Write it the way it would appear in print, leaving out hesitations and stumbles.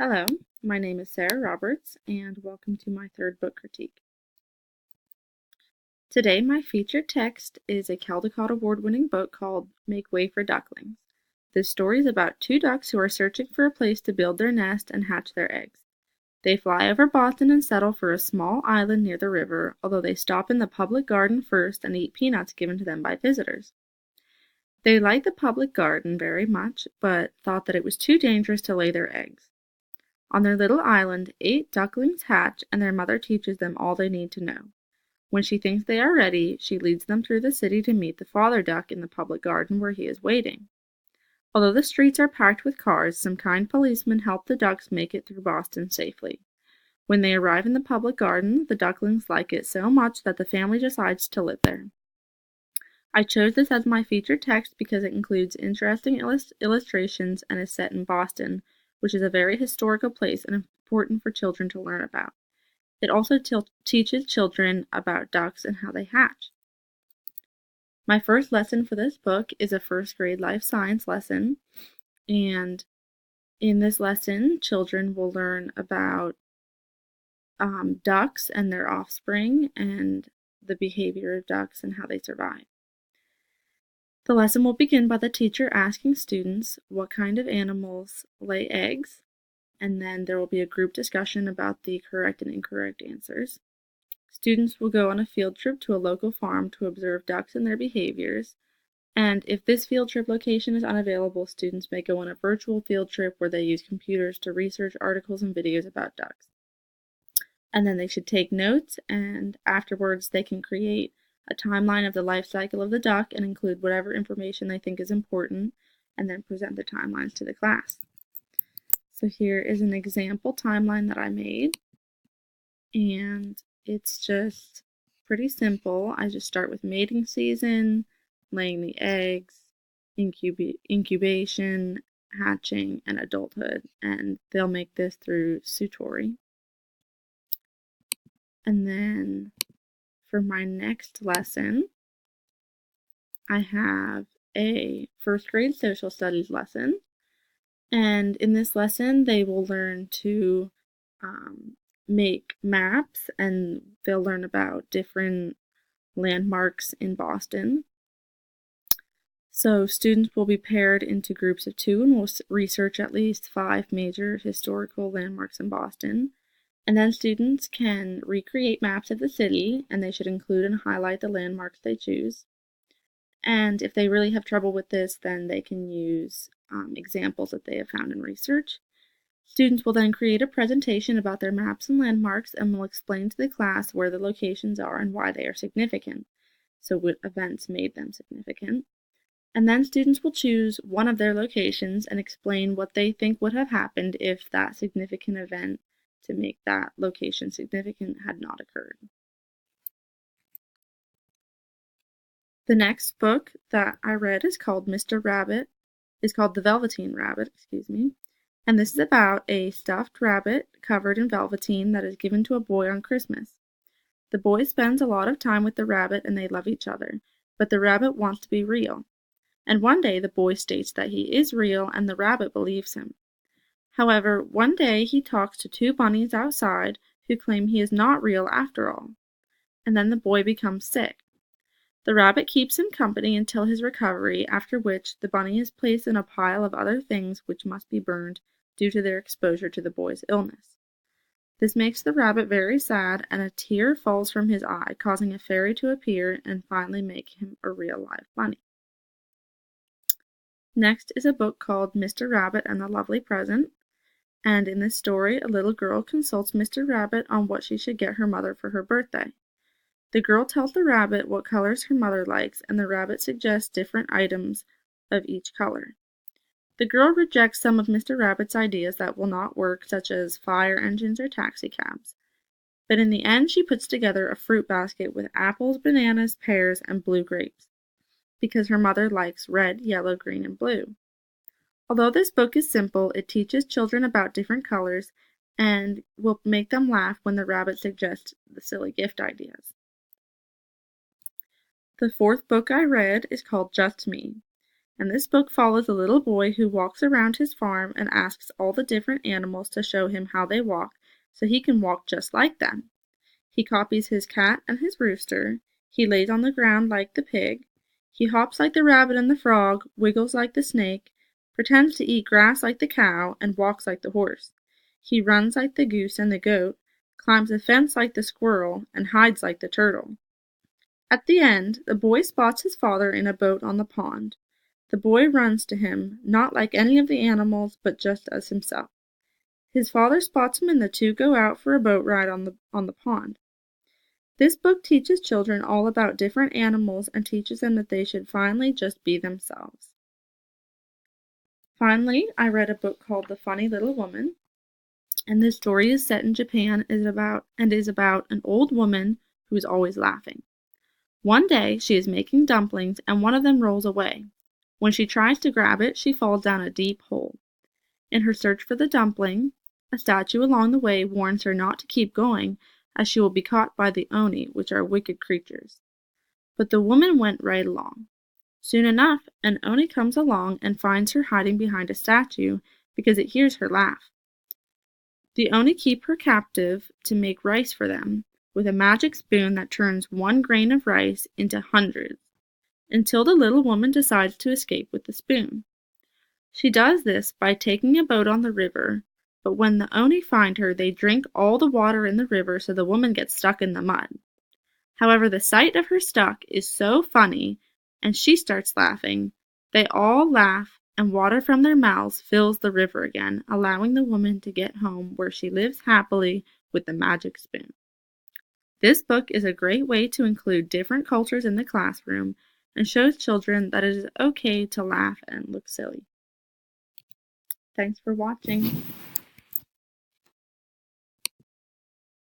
Hello, my name is Sarah Roberts, and welcome to my third book critique. Today, my featured text is a Caldecott Award-winning book called Make Way for Ducklings. This story is about two ducks who are searching for a place to build their nest and hatch their eggs. They fly over Boston and settle for a small island near the river, although they stop in the public garden first and eat peanuts given to them by visitors. They liked the public garden very much, but thought that it was too dangerous to lay their eggs. On their little island, 8 ducklings hatch, and their mother teaches them all they need to know. When she thinks they are ready, she leads them through the city to meet the father duck in the public garden where he is waiting. Although the streets are packed with cars, some kind policemen help the ducks make it through Boston safely. When they arrive in the public garden, the ducklings like it so much that the family decides to live there. I chose this as my featured text because it includes interesting illustrations and is set in Boston, which is a very historical place and important for children to learn about. It also teaches children about ducks and how they hatch. My first lesson for this book is a first grade life science lesson, and in this lesson, children will learn about ducks and their offspring and the behavior of ducks and how they survive. The lesson will begin by the teacher asking students what kind of animals lay eggs, and then there will be a group discussion about the correct and incorrect answers. Students will go on a field trip to a local farm to observe ducks and their behaviors, and if this field trip location is unavailable, students may go on a virtual field trip where they use computers to research articles and videos about ducks. And then they should take notes, and afterwards they can create a timeline of the life cycle of the duck and include whatever information they think is important, and then present the timelines to the class. So here is an example timeline that I made, and it's just pretty simple. I just start with mating season, laying the eggs, incubation, hatching, and adulthood, and they'll make this through Sutori. And then for my next lesson, I have a first grade social studies lesson. And in this lesson, they will learn to make maps, and they'll learn about different landmarks in Boston. So students will be paired into groups of 2 and will research at least 5 major historical landmarks in Boston. And then students can recreate maps of the city, and they should include and highlight the landmarks they choose. And if they really have trouble with this, then they can use examples that they have found in research. Students will then create a presentation about their maps and landmarks and will explain to the class where the locations are and why they are significant, so what events made them significant. And then students will choose one of their locations and explain what they think would have happened if that significant event to make that location significant had not occurred. The next book that I read is called The Velveteen Rabbit, and this is about a stuffed rabbit covered in velveteen that is given to a boy on Christmas. The boy spends a lot of time with the rabbit and they love each other, but the rabbit wants to be real. And one day the boy states that he is real and the rabbit believes him. However, one day he talks to 2 bunnies outside who claim he is not real after all. And then the boy becomes sick. The rabbit keeps him company until his recovery, after which the bunny is placed in a pile of other things which must be burned due to their exposure to the boy's illness. This makes the rabbit very sad, and a tear falls from his eye, causing a fairy to appear and finally make him a real live bunny. Next is a book called Mr. Rabbit and the Lovely Present, and in this story, a little girl consults Mr. Rabbit on what she should get her mother for her birthday. The girl tells the rabbit what colors her mother likes, and the rabbit suggests different items of each color. The girl rejects some of Mr. Rabbit's ideas that will not work, such as fire engines or taxicabs. But in the end, she puts together a fruit basket with apples, bananas, pears, and blue grapes, because her mother likes red, yellow, green, and blue. Although this book is simple, it teaches children about different colors and will make them laugh when the rabbit suggests the silly gift ideas. The fourth book I read is called Just Me. and this book follows a little boy who walks around his farm and asks all the different animals to show him how they walk so he can walk just like them. He copies his cat and his rooster. He lays on the ground like the pig. He hops like the rabbit and the frog, wiggles like the snake, pretends to eat grass like the cow, and walks like the horse. He runs like the goose and the goat, climbs a fence like the squirrel, and hides like the turtle. At the end, the boy spots his father in a boat on the pond. The boy runs to him, not like any of the animals, but just as himself. His father spots him and the two go out for a boat ride on the pond. This book teaches children all about different animals and teaches them that they should finally just be themselves. Finally, I read a book called The Funny Little Woman, and this story is set in Japan and is about an old woman who is always laughing. One day, she is making dumplings and one of them rolls away. When she tries to grab it, she falls down a deep hole. In her search for the dumpling, a statue along the way warns her not to keep going, as she will be caught by the oni, which are wicked creatures. But the woman went right along. Soon enough, an oni comes along and finds her hiding behind a statue because it hears her laugh. The oni keep her captive to make rice for them, with a magic spoon that turns one grain of rice into hundreds, until the little woman decides to escape with the spoon. She does this by taking a boat on the river, but when the oni find her, they drink all the water in the river, so the woman gets stuck in the mud. However, the sight of her stuck is so funny, and she starts laughing. They all laugh, and water from their mouths fills the river again, allowing the woman to get home where she lives happily with the magic spoon. This book is a great way to include different cultures in the classroom and shows children that it is okay to laugh and look silly. Thanks for watching.